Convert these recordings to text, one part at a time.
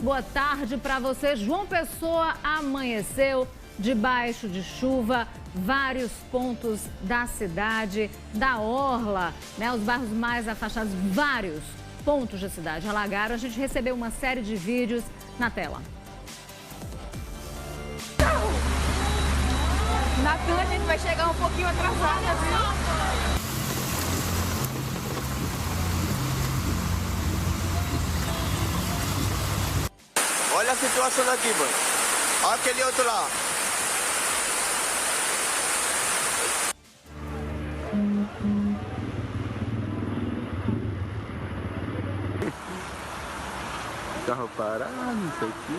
muito boa tarde para você. João Pessoa amanheceu debaixo de chuva, vários pontos da cidade, da orla, né, os bairros mais afastados, vários pontos da cidade alagaram. A gente recebeu uma série de vídeos na tela. Natan, a gente vai chegar um pouquinho atrasada, viu? Olha a situação daqui, mano. Olha aquele outro lá. Carro parado, não sei o que.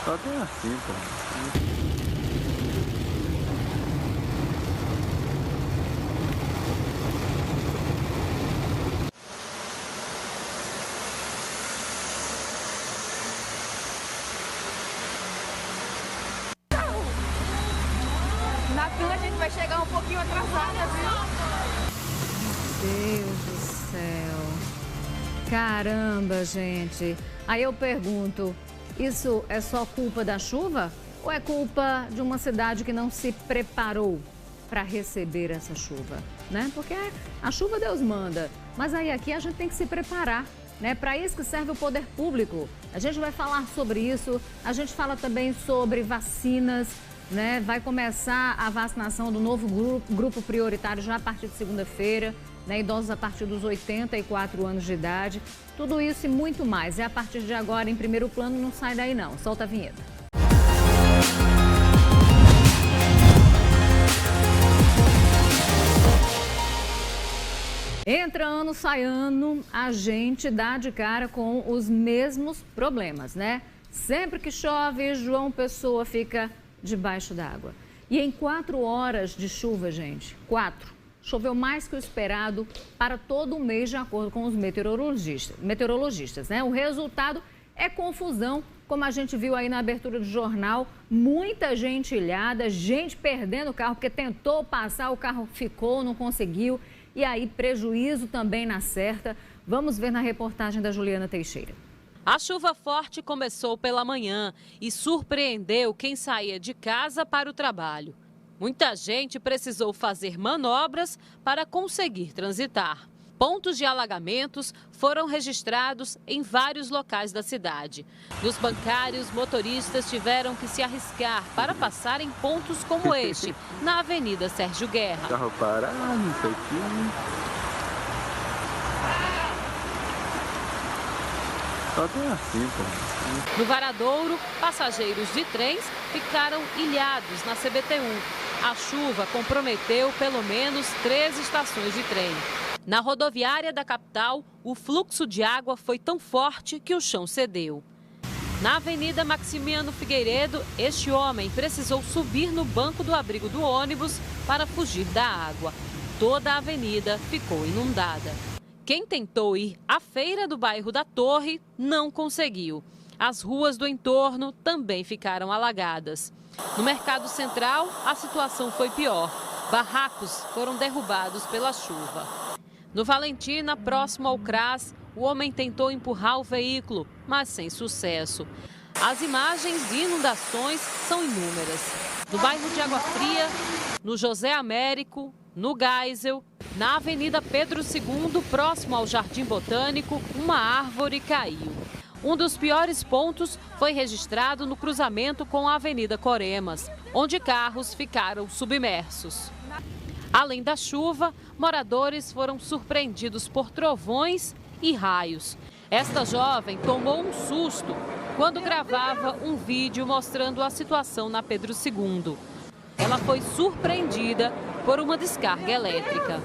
Só tem assim, pô. Natan, a gente vai chegar um pouquinho atrasada, viu? Deus do céu. Caramba, gente. Aí eu pergunto, isso é só culpa da chuva? Ou é culpa de uma cidade que não se preparou para receber essa chuva, né? Porque a chuva Deus manda, mas aí aqui a gente tem que se preparar, né? Para isso que serve o poder público. A gente vai falar sobre isso, a gente fala também sobre vacinas, né? Vai começar a vacinação do novo grupo prioritário já a partir de segunda-feira, né? Idosos a partir dos 84 anos de idade. Tudo isso e muito mais. É a partir de agora em primeiro plano, não sai daí não. Solta a vinheta. Entra ano, sai ano, a gente dá de cara com os mesmos problemas, né? Sempre que chove, João Pessoa fica debaixo d'água. E em 4 horas de chuva, gente, 4, choveu mais que o esperado para todo o mês, de acordo com os meteorologistas, né? O resultado é confusão, como a gente viu aí na abertura do jornal, muita gente ilhada, gente perdendo o carro porque tentou passar, o carro ficou, não conseguiu. E aí, prejuízo também na certa. Vamos ver na reportagem da Juliana Teixeira. A chuva forte começou pela manhã e surpreendeu quem saía de casa para o trabalho. Muita gente precisou fazer manobras para conseguir transitar. Pontos de alagamentos foram registrados em vários locais da cidade. Nos bancários, motoristas tiveram que se arriscar para passar em pontos como este, na Avenida Sérgio Guerra. Carro parado, não sei o que. Só tem assim, pô. No Varadouro, passageiros de trens ficaram ilhados na CBT1. A chuva comprometeu pelo menos 3 estações de trem. Na rodoviária da capital, o fluxo de água foi tão forte que o chão cedeu. Na Avenida Maximiano Figueiredo, este homem precisou subir no banco do abrigo do ônibus para fugir da água. Toda a avenida ficou inundada. Quem tentou ir à feira do bairro da Torre não conseguiu. As ruas do entorno também ficaram alagadas. No Mercado Central, a situação foi pior. Barracos foram derrubados pela chuva. No Valentina, próximo ao CRAS, o homem tentou empurrar o veículo, mas sem sucesso. As imagens de inundações são inúmeras. No bairro de Água Fria, no José Américo, no Geisel, na Avenida Pedro II, próximo ao Jardim Botânico, uma árvore caiu. Um dos piores pontos foi registrado no cruzamento com a Avenida Coremas, onde carros ficaram submersos. Além da chuva, moradores foram surpreendidos por trovões e raios. Esta jovem tomou um susto quando gravava um vídeo mostrando a situação na Pedro II. Ela foi surpreendida por uma descarga elétrica.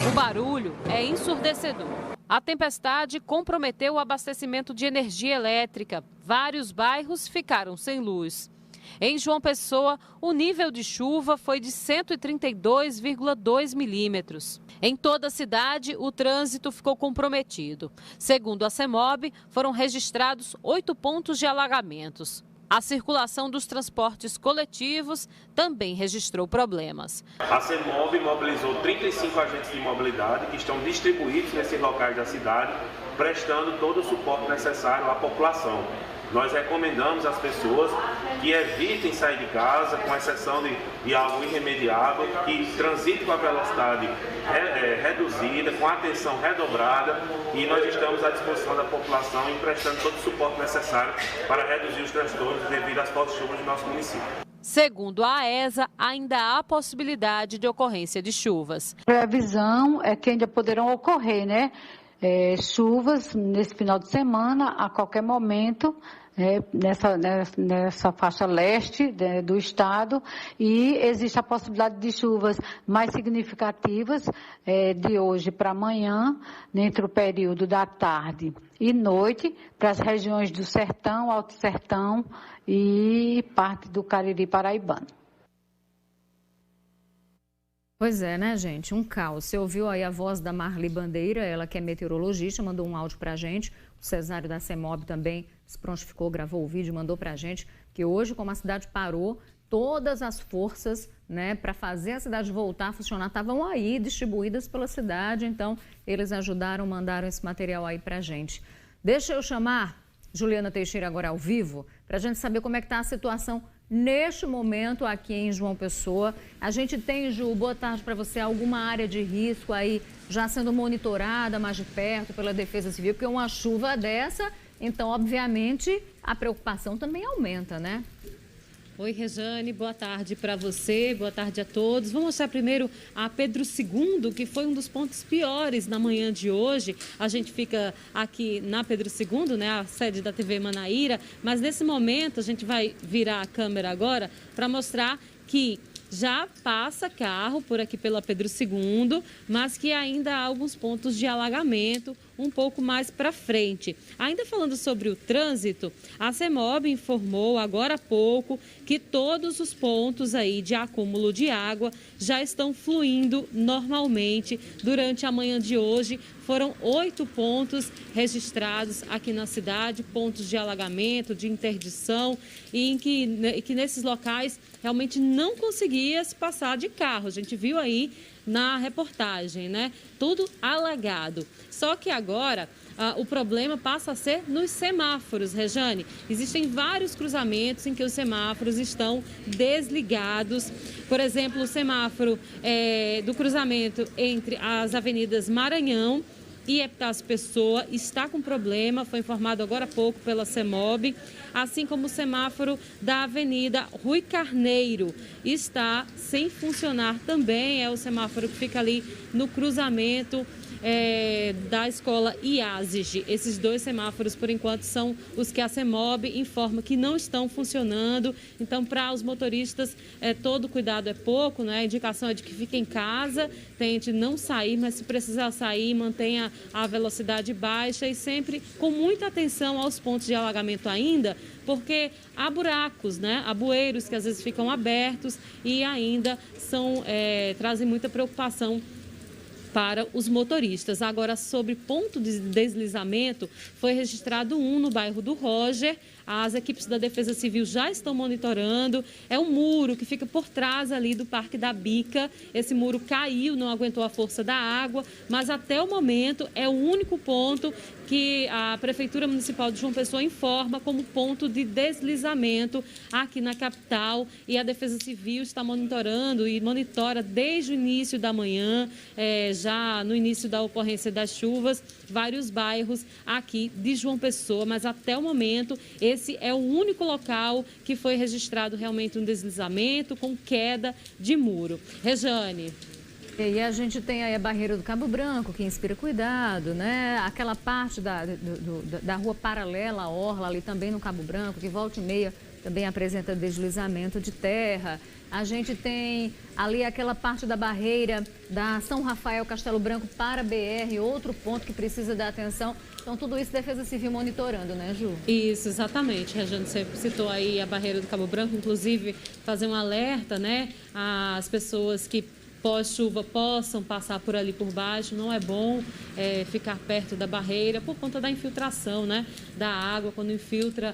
O barulho é ensurdecedor. A tempestade comprometeu o abastecimento de energia elétrica. Vários bairros ficaram sem luz. Em João Pessoa, o nível de chuva foi de 132,2 milímetros. Em toda a cidade, o trânsito ficou comprometido. Segundo a CEMOB, foram registrados 8 pontos de alagamentos. A circulação dos transportes coletivos também registrou problemas. A CEMOB mobilizou 35 agentes de mobilidade que estão distribuídos nesses locais da cidade, prestando todo o suporte necessário à população. Nós recomendamos às pessoas que evitem sair de casa, com exceção de algo irremediável, que transitem com a velocidade reduzida, com a atenção redobrada, e nós estamos à disposição da população e prestando todo o suporte necessário para reduzir os transtornos devido às fortes chuvas do nosso município. Segundo a AESA, ainda há possibilidade de ocorrência de chuvas. A previsão é que ainda poderão ocorrer, né? Chuvas nesse final de semana, a qualquer momento, nessa faixa leste do estado, e existe a possibilidade de chuvas mais significativas de hoje para amanhã, entre o período da tarde e noite, para as regiões do Sertão, Alto Sertão e parte do Cariri paraibano. Pois é, né, gente? Um caos. Você ouviu aí a voz da Marli Bandeira, ela que é meteorologista, mandou um áudio pra gente. O Cesário da CEMOB também se prontificou, gravou o vídeo, mandou pra gente que hoje, como a cidade parou, todas as forças, né, para fazer a cidade voltar a funcionar estavam aí, distribuídas pela cidade. Então, eles ajudaram, mandaram esse material aí pra gente. Deixa eu chamar Juliana Teixeira agora ao vivo, pra gente saber como é que tá a situação neste momento aqui em João Pessoa. A gente tem, Ju, boa tarde para você, alguma área de risco aí já sendo monitorada mais de perto pela Defesa Civil, porque uma chuva dessa, então, obviamente, a preocupação também aumenta, né? Oi, Rejane, boa tarde para você, boa tarde a todos. Vamos mostrar primeiro a Pedro II, que foi um dos pontos piores na manhã de hoje. A gente fica aqui na Pedro II, né, a sede da TV Manaíra, mas nesse momento a gente vai virar a câmera agora para mostrar que já passa carro por aqui pela Pedro II, mas que ainda há alguns pontos de alagamento um pouco mais para frente. Ainda falando sobre o trânsito, a CEMOB informou agora há pouco que todos os pontos aí de acúmulo de água já estão fluindo normalmente durante a manhã de hoje. Foram 8 pontos registrados aqui na cidade, pontos de alagamento, de interdição, e em que nesses locais realmente não conseguia se passar de carro. A gente viu aí na reportagem, né? Tudo alagado. Só que agora o problema passa a ser nos semáforos, Rejane. Existem vários cruzamentos em que os semáforos estão desligados. Por exemplo, o semáforo do cruzamento entre as avenidas Maranhão e Epitácio Pessoa está com problema, foi informado agora há pouco pela CEMOB, assim como o semáforo da Avenida Rui Carneiro está sem funcionar também, é o semáforo que fica ali no cruzamento da escola IASIG. Esses 2 semáforos, por enquanto, são os que a CEMOB informa que não estão funcionando. Então, para os motoristas, todo cuidado é pouco, né? A indicação é de que fique em casa, tente não sair, mas se precisar sair, mantenha a velocidade baixa e sempre com muita atenção aos pontos de alagamento ainda, porque há buracos, né? Há bueiros que às vezes ficam abertos e ainda trazem muita preocupação para os motoristas. Agora, sobre ponto de deslizamento, foi registrado um no bairro do Roger. As equipes da Defesa Civil já estão monitorando. É um muro que fica por trás ali do Parque da Bica. Esse muro caiu, não aguentou a força da água, mas até o momento é o único ponto que a Prefeitura Municipal de João Pessoa informa como ponto de deslizamento aqui na capital, e a Defesa Civil está monitorando e monitora desde o início da manhã, já no início da ocorrência das chuvas, vários bairros aqui de João Pessoa, mas até o momento esse é o único local que foi registrado realmente um deslizamento com queda de muro. Rejane. E a gente tem aí a barreira do Cabo Branco, que inspira cuidado, né? Aquela parte da rua paralela à orla ali também no Cabo Branco, que volta e meia também apresenta deslizamento de terra. A gente tem ali aquela parte da barreira da São Rafael Castelo Branco para BR, outro ponto que precisa da atenção. Então, tudo isso Defesa Civil monitorando, né, Ju? Isso, exatamente. Rejane, você citou aí a barreira do Cabo Branco, inclusive fazer um alerta, né, às pessoas que pós-chuva possam passar por ali por baixo. Não é bom ficar perto da barreira por conta da infiltração, né, da água. Quando infiltra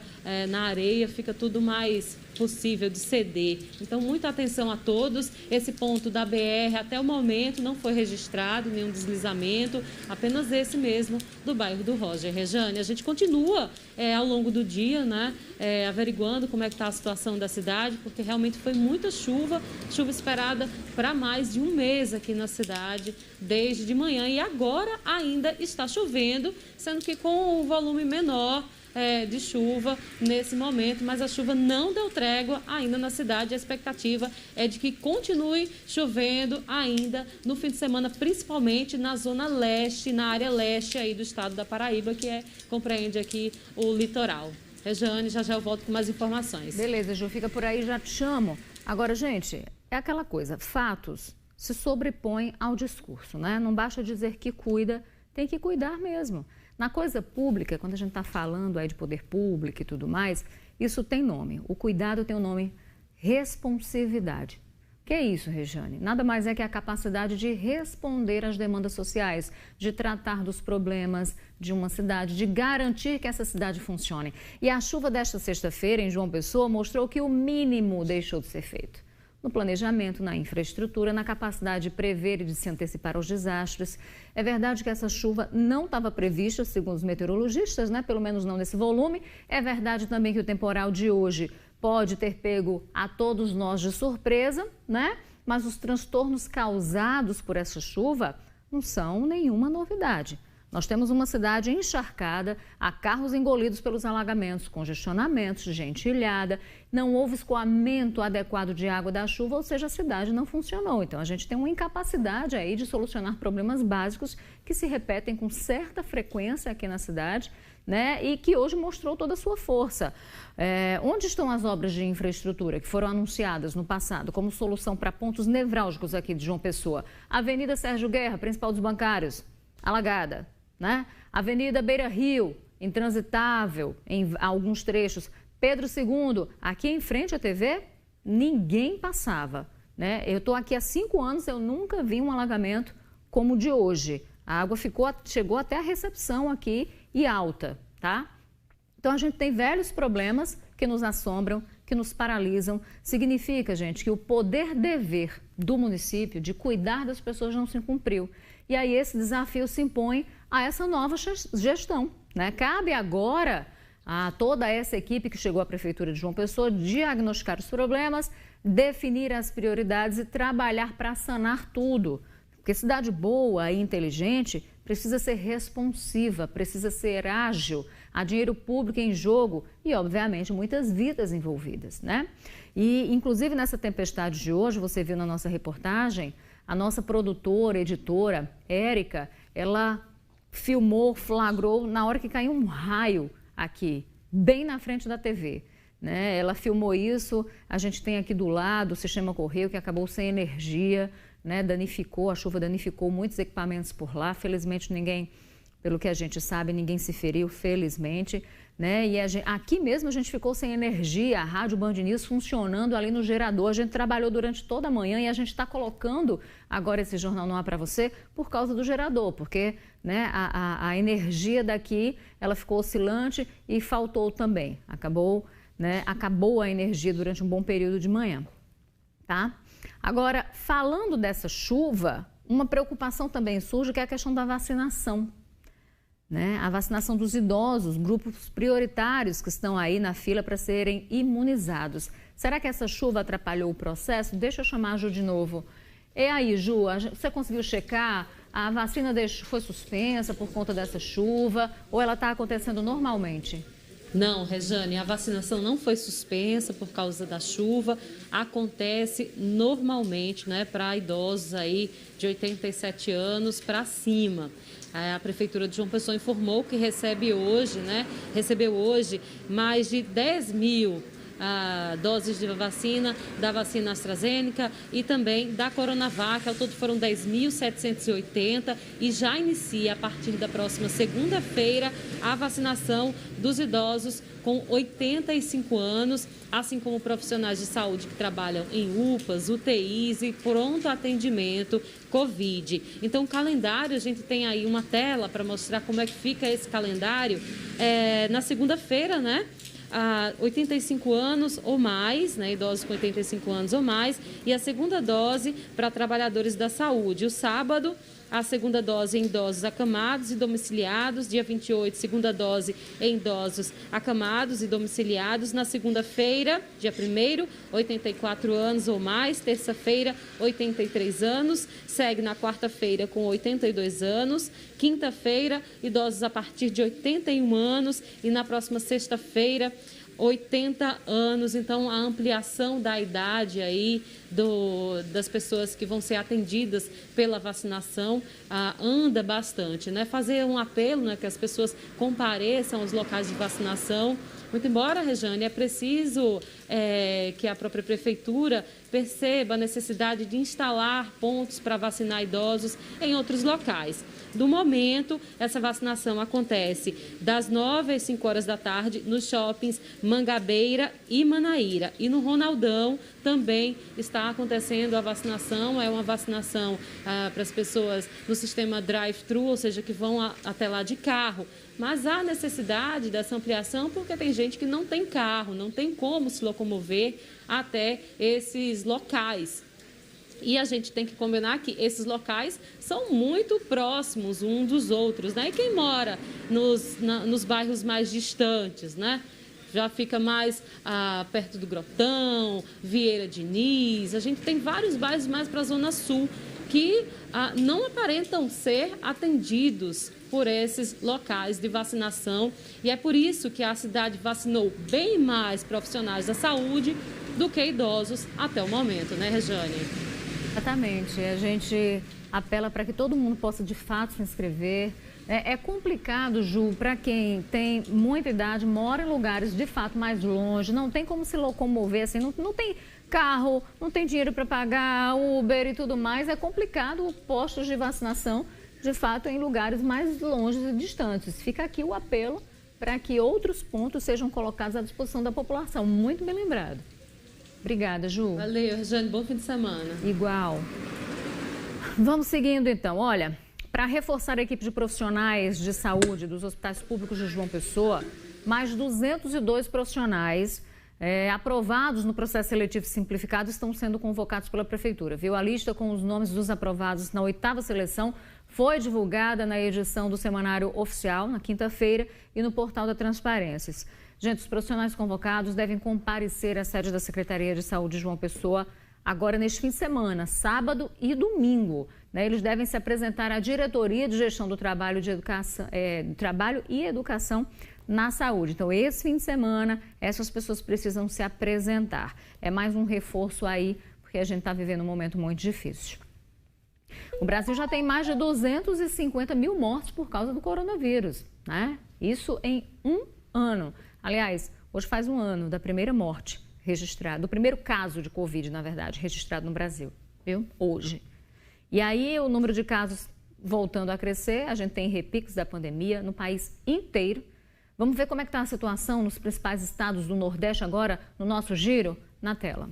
na areia, fica tudo mais possível de ceder. Então, muita atenção a todos. Esse ponto da BR, até o momento, não foi registrado nenhum deslizamento, apenas esse mesmo do bairro do Roger. Rejane, a gente continua ao longo do dia, né, averiguando como é que está a situação da cidade, porque realmente foi muita chuva esperada para mais de um mês aqui na cidade, desde de manhã, e agora ainda está chovendo, sendo que com um volume menor de chuva nesse momento, mas a chuva não deu trégua ainda na cidade. A expectativa é de que continue chovendo ainda no fim de semana, principalmente na zona leste, na área leste aí do estado da Paraíba, que compreende aqui o litoral. Rejane, já eu volto com mais informações. Beleza, Ju, fica por aí, já te chamo. Agora, gente, é aquela coisa, fatos se sobrepõem ao discurso, né? Não basta dizer que cuida, tem que cuidar mesmo. Na coisa pública, quando a gente está falando aí de poder público e tudo mais, isso tem nome. O cuidado tem o nome responsividade. O que é isso, Rejane? Nada mais é que a capacidade de responder às demandas sociais, de tratar dos problemas de uma cidade, de garantir que essa cidade funcione. E a chuva desta sexta-feira em João Pessoa mostrou que o mínimo deixou de ser feito. No planejamento, na infraestrutura, na capacidade de prever e de se antecipar aos desastres. É verdade que essa chuva não estava prevista, segundo os meteorologistas, né? Pelo menos não nesse volume. É verdade também que o temporal de hoje pode ter pego a todos nós de surpresa, né? Mas os transtornos causados por essa chuva não são nenhuma novidade. Nós temos uma cidade encharcada, há carros engolidos pelos alagamentos, congestionamentos, gente ilhada, não houve escoamento adequado de água da chuva, ou seja, a cidade não funcionou. Então, a gente tem uma incapacidade aí de solucionar problemas básicos que se repetem com certa frequência aqui na cidade, né? E que hoje mostrou toda a sua força. Onde estão as obras de infraestrutura que foram anunciadas no passado como solução para pontos nevrálgicos aqui de João Pessoa? Avenida Sérgio Guerra, principal dos bancários, alagada. Né? Avenida Beira Rio, intransitável em alguns trechos. Pedro II, aqui em frente à TV, ninguém passava. Né? Eu estou aqui há 5 anos, eu nunca vi um alagamento como o de hoje. A água chegou até a recepção aqui e alta. Tá? Então, a gente tem velhos problemas que nos assombram, que nos paralisam. Significa, gente, que o poder-dever do município de cuidar das pessoas não se cumpriu. E aí esse desafio se impõe a essa nova gestão, né? Cabe agora a toda essa equipe que chegou à Prefeitura de João Pessoa diagnosticar os problemas, definir as prioridades e trabalhar para sanar tudo. Porque cidade boa e inteligente precisa ser responsiva, precisa ser ágil. Há dinheiro público em jogo e, obviamente, muitas vidas envolvidas, né? E, inclusive, nessa tempestade de hoje, você viu na nossa reportagem, a nossa produtora, editora, Érica, ela filmou, flagrou na hora que caiu um raio aqui, bem na frente da TV. Né? Ela filmou isso, a gente tem aqui do lado o sistema Correio que acabou sem energia, né? A chuva danificou muitos equipamentos por lá. Felizmente ninguém, pelo que a gente sabe, ninguém se feriu, felizmente. Né? E aqui mesmo a gente ficou sem energia, a Rádio Band News funcionando ali no gerador. A gente trabalhou durante toda a manhã e a gente está colocando agora esse Jornal no Ar para você por causa do gerador, porque né, a energia daqui ela ficou oscilante e faltou também. Acabou a energia durante um bom período de manhã. Tá? Agora, falando dessa chuva, uma preocupação também surge, que é a questão da vacinação. Né? A vacinação dos idosos, grupos prioritários que estão aí na fila para serem imunizados. Será que essa chuva atrapalhou o processo? Deixa eu chamar a Ju de novo. E aí, Ju, você conseguiu checar? A vacina foi suspensa por conta dessa chuva ou ela está acontecendo normalmente? Não, Rejane, a vacinação não foi suspensa por causa da chuva, acontece normalmente, né, para idosos aí de 87 anos para cima. A Prefeitura de João Pessoa informou que recebeu hoje mais de 10 mil doses de vacina, da vacina AstraZeneca e também da Coronavac. Ao todo foram 10.780 e já inicia a partir da próxima segunda-feira a vacinação dos idosos com 85 anos, assim como profissionais de saúde que trabalham em UPAs, UTIs e pronto atendimento Covid. Então, o calendário, a gente tem aí uma tela para mostrar como é que fica esse calendário. Na segunda-feira, né? 85 anos ou mais, né, idosos com 85 anos ou mais, e a segunda dose para trabalhadores da saúde. O sábado, a segunda dose em idosos acamados e domiciliados. Dia 28, segunda dose em idosos acamados e domiciliados. Na segunda-feira, dia 1º, 84 anos ou mais. Terça-feira, 83 anos. Segue na quarta-feira com 82 anos. Quinta-feira, idosos a partir de 81 anos. E na próxima sexta-feira, 80 anos. Então, a ampliação da idade aí das pessoas que vão ser atendidas pela vacinação anda bastante, né? Fazer um apelo, né, que as pessoas compareçam aos locais de vacinação. Muito embora, Rejane, é preciso que a própria prefeitura perceba a necessidade de instalar pontos para vacinar idosos em outros locais. Do momento, essa vacinação acontece das 9 às 5 horas da tarde nos shoppings Mangabeira e Manaíra. E no Ronaldão também está acontecendo a vacinação, é uma vacinação para as pessoas no sistema drive-thru, ou seja, que vão até lá de carro. Mas há necessidade dessa ampliação porque tem gente que não tem carro, não tem como se locomover até esses locais. E a gente tem que combinar que esses locais são muito próximos uns dos outros, né? E quem mora nos bairros mais distantes, né? Já fica mais perto do Grotão, Vieira Diniz. A gente tem vários bairros mais para a Zona Sul que não aparentam ser atendidos por esses locais de vacinação. E é por isso que a cidade vacinou bem mais profissionais da saúde do que idosos até o momento, né, Rejane? Exatamente. A gente apela para que todo mundo possa, de fato, se inscrever. É complicado, Ju, para quem tem muita idade, mora em lugares, de fato, mais longe, não tem como se locomover, assim, não tem carro, não tem dinheiro para pagar Uber e tudo mais. É complicado postos de vacinação, de fato, em lugares mais longe e distantes. Fica aqui o apelo para que outros pontos sejam colocados à disposição da população. Muito bem lembrado. Obrigada, Ju. Valeu, Rejane. Bom fim de semana. Igual. Vamos seguindo, então. Olha, para reforçar a equipe de profissionais de saúde dos hospitais públicos de João Pessoa, mais de 202 profissionais aprovados no processo seletivo simplificado estão sendo convocados pela Prefeitura, viu? A lista com os nomes dos aprovados na 8ª seleção foi divulgada na edição do Semanário Oficial, na quinta-feira, e no portal da Transparências. Gente, os profissionais convocados devem comparecer à sede da Secretaria de Saúde de João Pessoa agora neste fim de semana, sábado e domingo. Né? Eles devem se apresentar à Diretoria de Gestão do Trabalho, Trabalho e Educação na Saúde. Então, esse fim de semana, essas pessoas precisam se apresentar. É mais um reforço aí, porque a gente está vivendo um momento muito difícil. O Brasil já tem mais de 250 mil mortes por causa do coronavírus, né? Isso em um ano. Aliás, hoje faz um ano da primeira morte registrada, do primeiro caso de Covid, na verdade, registrado no Brasil, viu? Hoje. E aí o número de casos voltando a crescer, a gente tem repiques da pandemia no país inteiro. Vamos ver como é que está a situação nos principais estados do Nordeste agora, no nosso giro, na tela.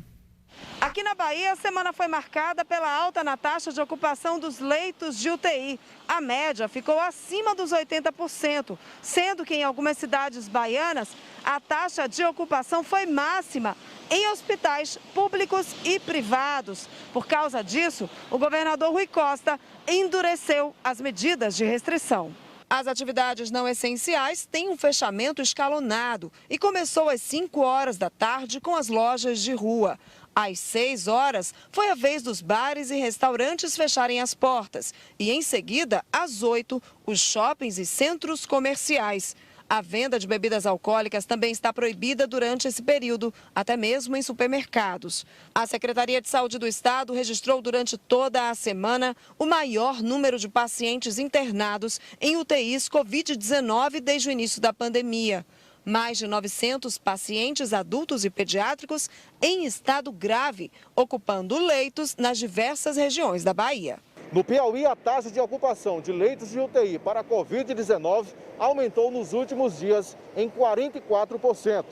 Aqui na Bahia, a semana foi marcada pela alta na taxa de ocupação dos leitos de UTI. A média ficou acima dos 80%, sendo que em algumas cidades baianas, a taxa de ocupação foi máxima em hospitais públicos e privados. Por causa disso, o governador Rui Costa endureceu as medidas de restrição. As atividades não essenciais têm um fechamento escalonado e começou às 5 horas da tarde com as lojas de rua. Às 6 horas, foi a vez dos bares e restaurantes fecharem as portas. E, em seguida, às 8, os shoppings e centros comerciais. A venda de bebidas alcoólicas também está proibida durante esse período, até mesmo em supermercados. A Secretaria de Saúde do Estado registrou durante toda a semana o maior número de pacientes internados em UTIs Covid-19 desde o início da pandemia. mais de 900 pacientes adultos e pediátricos em estado grave, ocupando leitos nas diversas regiões da Bahia. No Piauí, a taxa de ocupação de leitos de UTI para a Covid-19 aumentou nos últimos dias em 44%.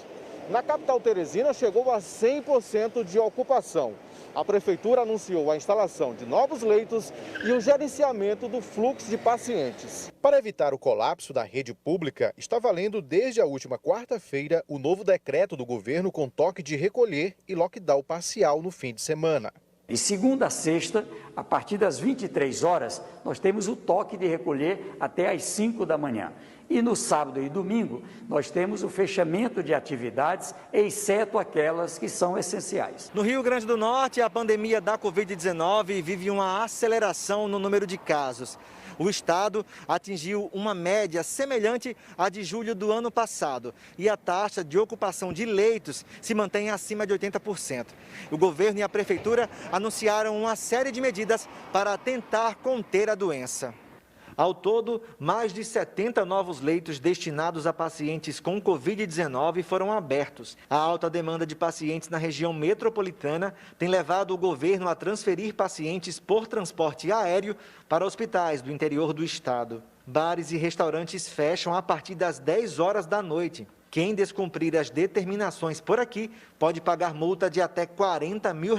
Na capital teresina, chegou a 100% de ocupação. A prefeitura anunciou a instalação de novos leitos e o gerenciamento do fluxo de pacientes. Para evitar o colapso da rede pública, está valendo desde a última quarta-feira o novo decreto do governo com toque de recolher e lockdown parcial no fim de semana. De segunda a sexta, a partir das 23 horas, nós temos o toque de recolher até às 5 da manhã. E no sábado e domingo, nós temos o fechamento de atividades, exceto aquelas que são essenciais. No Rio Grande do Norte, a pandemia da Covid-19 vive uma aceleração no número de casos. O estado atingiu uma média semelhante à de julho do ano passado e a taxa de ocupação de leitos se mantém acima de 80%. O governo e a prefeitura anunciaram uma série de medidas para tentar conter a doença. Ao todo, mais de 70 novos leitos destinados a pacientes com Covid-19 foram abertos. A alta demanda de pacientes na região metropolitana tem levado o governo a transferir pacientes por transporte aéreo para hospitais do interior do estado. Bares e restaurantes fecham a partir das 10 horas da noite. Quem descumprir as determinações por aqui pode pagar multa de até R$40 mil.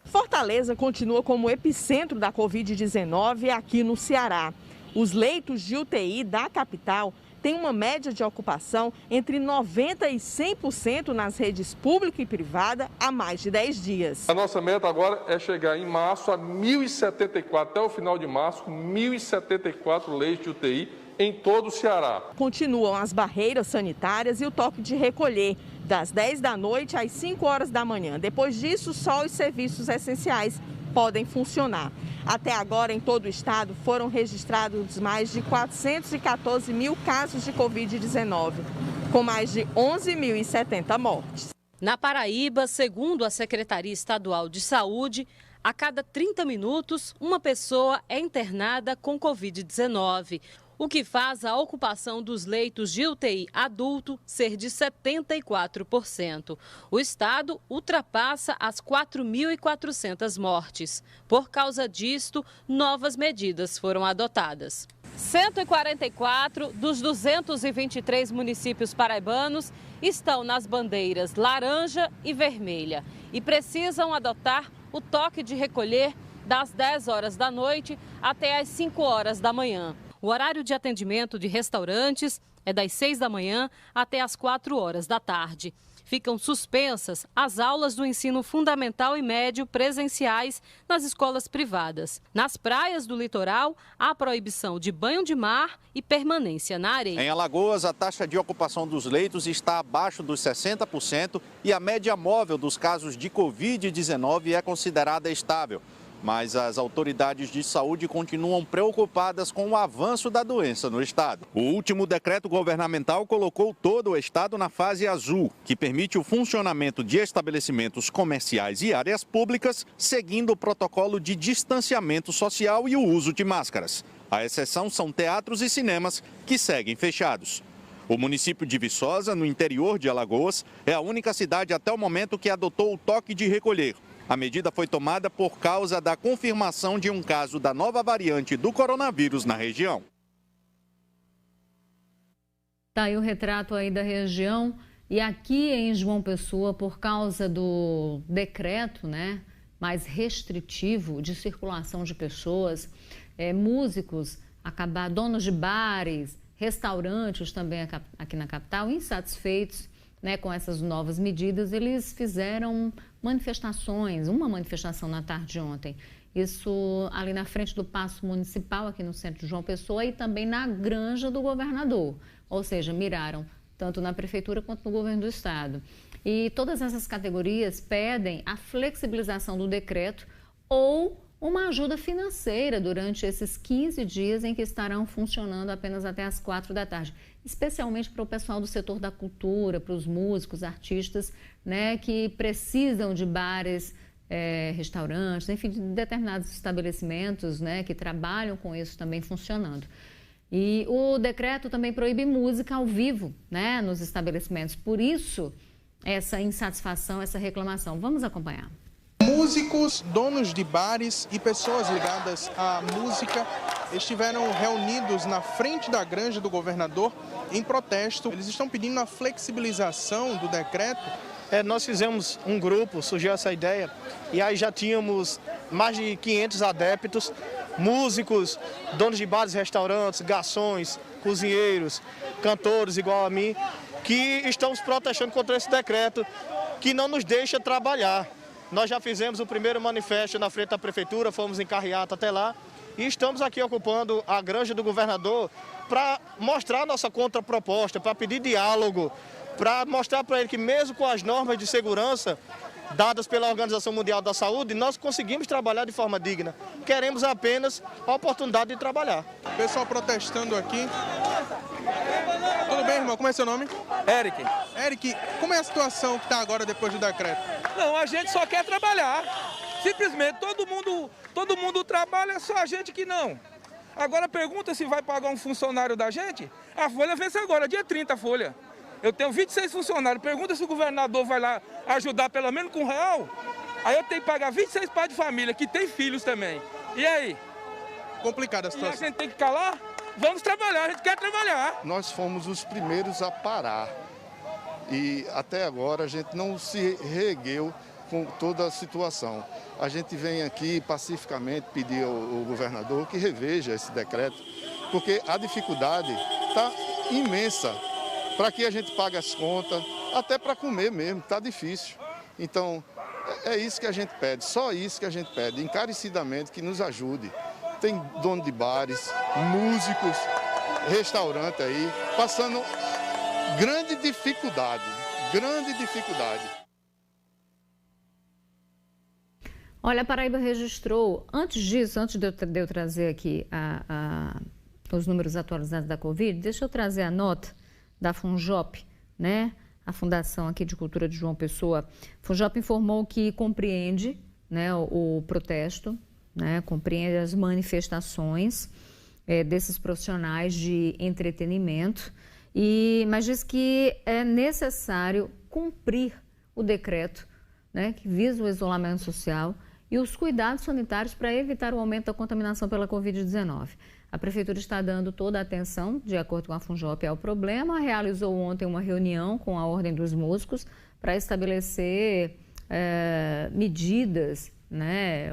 Fortaleza continua como epicentro da Covid-19 aqui no Ceará. Os leitos de UTI da capital têm uma média de ocupação entre 90% e 100% nas redes pública e privada há mais de 10 dias. A nossa meta agora é chegar em março a 1.074, até o final de março, 1.074 leitos de UTI em todo o Ceará. Continuam as barreiras sanitárias e o toque de recolher, das 10 da noite às 5 horas da manhã. Depois disso, só os serviços essenciais podem funcionar. Até agora, em todo o estado, foram registrados mais de 414 mil casos de Covid-19, com mais de 11.070 mortes. Na Paraíba, segundo a Secretaria Estadual de Saúde, a cada 30 minutos, uma pessoa é internada com Covid-19, o que faz a ocupação dos leitos de UTI adulto ser de 74%. O estado ultrapassa as 4.400 mortes. Por causa disto, novas medidas foram adotadas. 144 dos 223 municípios paraibanos estão nas bandeiras laranja e vermelha e precisam adotar o toque de recolher das 10 horas da noite até às 5 horas da manhã. O horário de atendimento de restaurantes é das 6 da manhã até às 4 horas da tarde. Ficam suspensas as aulas do ensino fundamental e médio presenciais nas escolas privadas. Nas praias do litoral, há proibição de banho de mar e permanência na areia. Em Alagoas, a taxa de ocupação dos leitos está abaixo dos 60% e a média móvel dos casos de Covid-19 é considerada estável. Mas as autoridades de saúde continuam preocupadas com o avanço da doença no estado. O último decreto governamental colocou todo o estado na fase azul, que permite o funcionamento de estabelecimentos comerciais e áreas públicas, seguindo o protocolo de distanciamento social e o uso de máscaras. A exceção são teatros e cinemas, que seguem fechados. O município de Viçosa, no interior de Alagoas, é a única cidade até o momento que adotou o toque de recolher. A medida foi tomada por causa da confirmação de um caso da nova variante do coronavírus na região. Tá aí o retrato aí da região. E aqui em João Pessoa, por causa do decreto, né, mais restritivo de circulação de pessoas, músicos, donos de bares, restaurantes também aqui na capital, insatisfeitos, né, com essas novas medidas, eles fizeram manifestações, uma manifestação na tarde de ontem. Isso ali na frente do Paço Municipal, aqui no centro de João Pessoa, e também na Granja do Governador. Ou seja, miraram tanto na Prefeitura quanto no Governo do Estado. E todas essas categorias pedem a flexibilização do decreto ou uma ajuda financeira durante esses 15 dias em que estarão funcionando apenas até as 4 da tarde. Especialmente para o pessoal do setor da cultura, para os músicos, artistas, né, que precisam de bares, restaurantes, enfim, de determinados estabelecimentos, né, que trabalham com isso também funcionando. E o decreto também proíbe música ao vivo, né, nos estabelecimentos. Por isso, essa insatisfação, essa reclamação. Vamos acompanhar. Músicos, donos de bares e pessoas ligadas à música estiveram reunidos na frente da granja do governador em protesto. Eles estão pedindo a flexibilização do decreto. Nós fizemos um grupo, surgiu essa ideia, e aí já tínhamos mais de 500 adeptos, músicos, donos de bares e restaurantes, garçons, cozinheiros, cantores igual a mim, que estamos protestando contra esse decreto que não nos deixa trabalhar. Nós já fizemos o primeiro manifesto na frente da prefeitura, fomos em carreata até lá e estamos aqui ocupando a granja do governador para mostrar nossa contraproposta, para pedir diálogo, para mostrar para ele que mesmo com as normas de segurança dadas pela Organização Mundial da Saúde, nós conseguimos trabalhar de forma digna. Queremos apenas a oportunidade de trabalhar. Pessoal protestando aqui. Tudo bem, irmão? Como é seu nome? Eric. Eric, como é a situação que está agora depois do decreto? Não, a gente só quer trabalhar. Simplesmente, todo mundo trabalha, só a gente que não. Agora pergunta se vai pagar um funcionário da gente. A folha vence agora, dia 30 a folha. Eu tenho 26 funcionários. Pergunta se o governador vai lá ajudar pelo menos com R$1. Aí eu tenho que pagar 26 pais de família, que tem filhos também. E aí? Complicada a situação. E a gente tem que calar? Vamos trabalhar, a gente quer trabalhar. Nós fomos os primeiros a parar. E até agora a gente não se reergueu com toda a situação. A gente vem aqui pacificamente pedir ao governador que reveja esse decreto, porque a dificuldade está imensa para que a gente pague as contas, até para comer mesmo, está difícil. Então, é isso que a gente pede, só isso que a gente pede, encarecidamente, que nos ajude. Tem dono de bares, músicos, restaurante aí, passando grande dificuldade. Olha, a Paraíba registrou, antes disso, antes de eu trazer aqui os números atualizados da Covid, deixa eu trazer a nota da Funjop, né? A Fundação aqui de Cultura de João Pessoa. A Funjop informou que compreende, né, o protesto, né, compreende as manifestações desses profissionais de entretenimento, mas diz que é necessário cumprir o decreto, né, que visa o isolamento social e os cuidados sanitários para evitar o aumento da contaminação pela Covid-19. A Prefeitura está dando toda a atenção, de acordo com a Funjop, ao problema. Realizou ontem uma reunião com a Ordem dos Músicos para estabelecer medidas, né,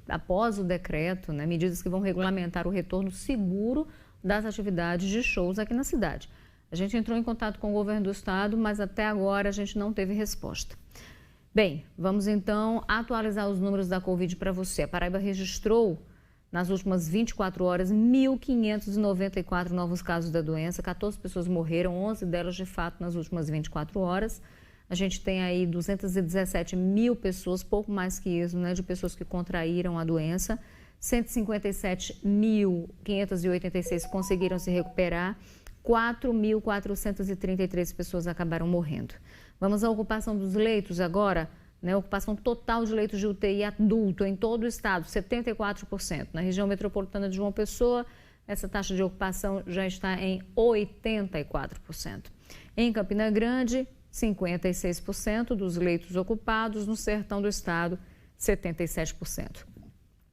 após o decreto, né, medidas que vão regulamentar o retorno seguro das atividades de shows aqui na cidade. A gente entrou em contato com o governo do estado, mas até agora a gente não teve resposta. Bem, vamos então atualizar os números da Covid para você. A Paraíba registrou, nas últimas 24 horas, 1.594 novos casos da doença, 14 pessoas morreram, 11 delas de fato nas últimas 24 horas. A gente tem aí 217 mil pessoas, pouco mais que isso, né, de pessoas que contraíram a doença. 157.586 conseguiram se recuperar, 4.433 pessoas acabaram morrendo. Vamos à ocupação dos leitos agora, né? Ocupação total de leitos de UTI adulto em todo o estado, 74%. Na região metropolitana de João Pessoa, essa taxa de ocupação já está em 84%. Em Campina Grande, 56% dos leitos ocupados, no sertão do estado, 77%.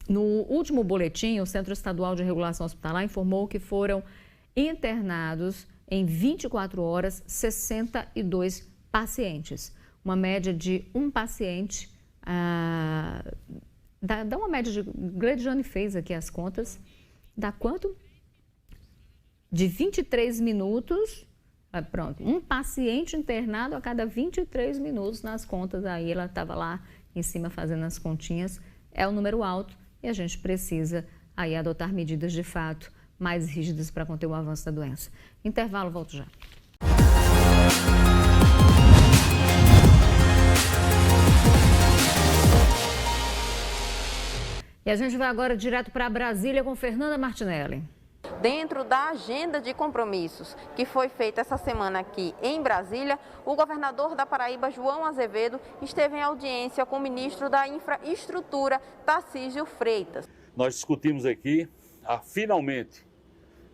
No último boletim, o Centro Estadual de Regulação Hospitalar informou que foram internados em 24 horas 62 pacientes. Uma média de um paciente, dá uma média de, Gleidiane fez aqui as contas, dá quanto? De 23 minutos, pronto, um paciente internado a cada 23 minutos nas contas, aí ela estava lá em cima fazendo as continhas, é um número alto e a gente precisa aí adotar medidas de fato mais rígidas para conter o avanço da doença. Intervalo, volto já. E a gente vai agora direto para Brasília com Fernanda Martinelli. Dentro da agenda de compromissos que foi feita essa semana aqui em Brasília, o governador da Paraíba, João Azevedo, esteve em audiência com o ministro da Infraestrutura, Tarcísio Freitas. Nós discutimos aqui, finalmente,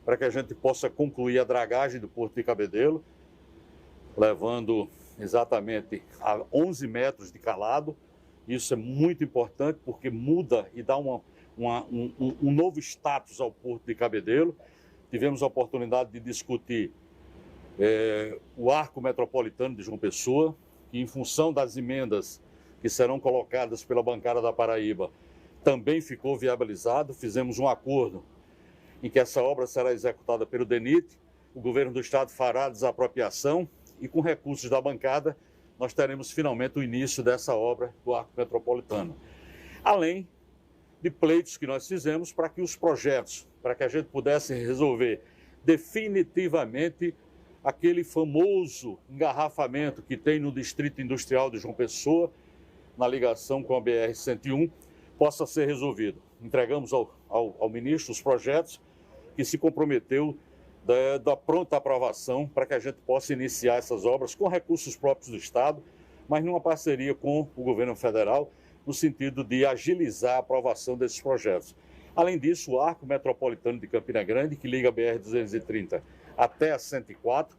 para que a gente possa concluir a dragagem do Porto de Cabedelo, levando exatamente a 11 metros de calado. Isso é muito importante porque muda e dá um novo status ao Porto de Cabedelo. Tivemos a oportunidade de discutir o arco metropolitano de João Pessoa, que em função das emendas que serão colocadas pela bancada da Paraíba, também ficou viabilizado. Fizemos um acordo em que essa obra será executada pelo DENIT, o governo do estado fará a desapropriação e com recursos da bancada nós teremos finalmente o início dessa obra do arco metropolitano. Além de pleitos que nós fizemos para que os projetos, para que a gente pudesse resolver definitivamente aquele famoso engarrafamento que tem no Distrito Industrial de João Pessoa, na ligação com a BR-101, possa ser resolvido. Entregamos ao ministro os projetos que se comprometeu da pronta aprovação para que a gente possa iniciar essas obras com recursos próprios do Estado, mas numa parceria com o governo federal, no sentido de agilizar a aprovação desses projetos. Além disso, o arco metropolitano de Campina Grande, que liga a BR-230 até a 104,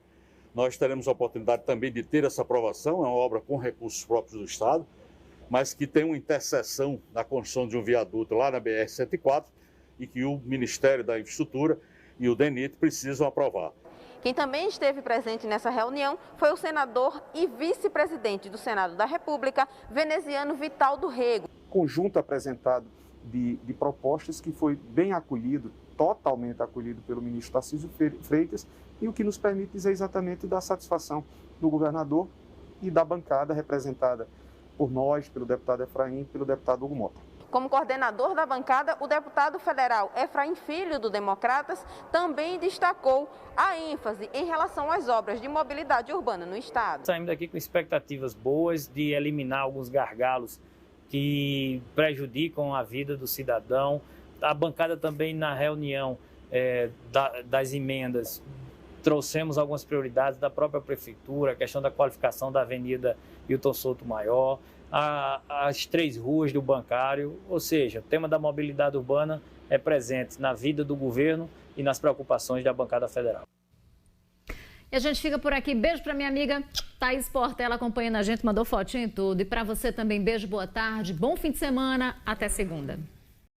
nós teremos a oportunidade também de ter essa aprovação. É uma obra com recursos próprios do Estado, mas que tem uma interseção na construção de um viaduto lá na BR-104 e que o Ministério da Infraestrutura e o DENIT precisam aprovar. Quem também esteve presente nessa reunião foi o senador e vice-presidente do Senado da República, veneziano Vital do Rego. Conjunto apresentado de propostas que foi bem acolhido, totalmente acolhido pelo ministro Tarcísio Freitas, e o que nos permite dizer exatamente da satisfação do governador e da bancada representada por nós, pelo deputado Efraim e pelo deputado Hugo Mota. Como coordenador da bancada, o deputado federal Efraim Filho, do Democratas, também destacou a ênfase em relação às obras de mobilidade urbana no estado. Saímos daqui com expectativas boas de eliminar alguns gargalos que prejudicam a vida do cidadão. A bancada também, na reunião das emendas, trouxemos algumas prioridades da própria prefeitura, a questão da qualificação da Avenida Hilton Souto Maior, as 3 ruas do Bancário, ou seja, o tema da mobilidade urbana é presente na vida do governo e nas preocupações da bancada federal. E a gente fica por aqui. Beijo para minha amiga Thaís Portela, acompanhando a gente, mandou fotinho e tudo. E para você também, beijo, boa tarde, bom fim de semana, até segunda.